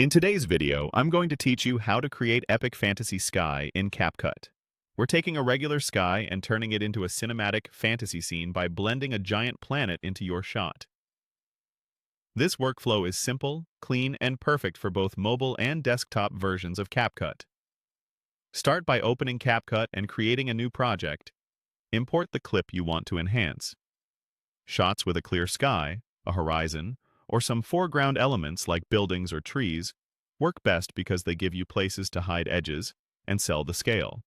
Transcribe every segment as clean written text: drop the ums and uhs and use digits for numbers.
In today's video, I'm going to teach you how to create epic fantasy sky in CapCut. We're taking a regular sky and turning it into a cinematic fantasy scene by blending a giant planet into your shot. This workflow is simple, clean, and perfect for both mobile and desktop versions of CapCut. Start by opening CapCut and creating a new project. Import the clip you want to enhance. Shots with a clear sky, a horizon, or some foreground elements like buildings or trees work best because they give you places to hide edges and sell the scale.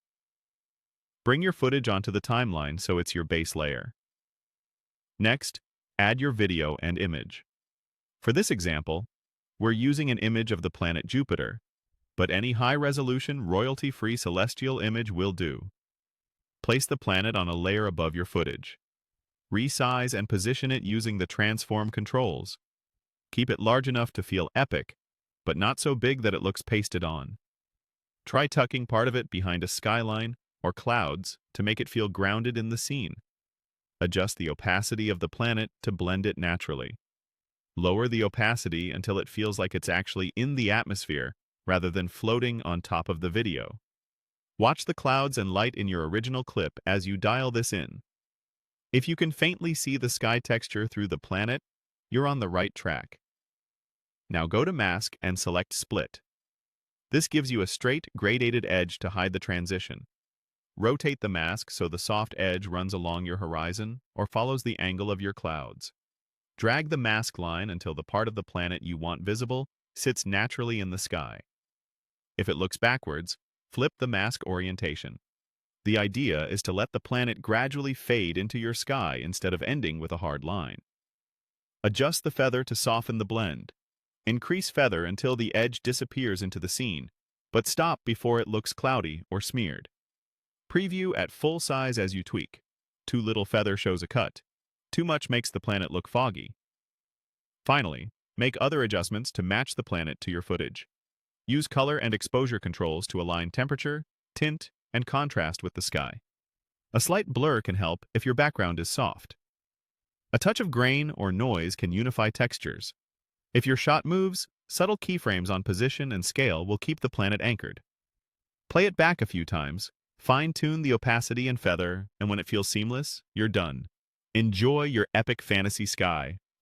Bring your footage onto the timeline so it's your base layer. Next, add your video and image. For this example, we're using an image of the planet Jupiter, but any high-resolution, royalty-free celestial image will do. Place the planet on a layer above your footage. Resize and position it using the transform controls. Keep it large enough to feel epic, but not so big that it looks pasted on. Try tucking part of it behind a skyline or clouds to make it feel grounded in the scene. Adjust the opacity of the planet to blend it naturally. Lower the opacity until it feels like it's actually in the atmosphere rather than floating on top of the video. Watch the clouds and light in your original clip as you dial this in. If you can faintly see the sky texture through the planet, you're on the right track. Now go to Mask and select Split. This gives you a straight, gradated edge to hide the transition. Rotate the mask so the soft edge runs along your horizon or follows the angle of your clouds. Drag the mask line until the part of the planet you want visible sits naturally in the sky. If it looks backwards, flip the mask orientation. The idea is to let the planet gradually fade into your sky instead of ending with a hard line. Adjust the feather to soften the blend. Increase feather until the edge disappears into the scene, but stop before it looks cloudy or smeared. Preview at full size as you tweak. Too little feather shows a cut. Too much makes the planet look foggy. Finally, make other adjustments to match the planet to your footage. Use color and exposure controls to align temperature, tint, and contrast with the sky. A slight blur can help if your background is soft. A touch of grain or noise can unify textures. If your shot moves, subtle keyframes on position and scale will keep the planet anchored. Play it back a few times, fine-tune the opacity and feather, and when it feels seamless, you're done. Enjoy your epic fantasy sky.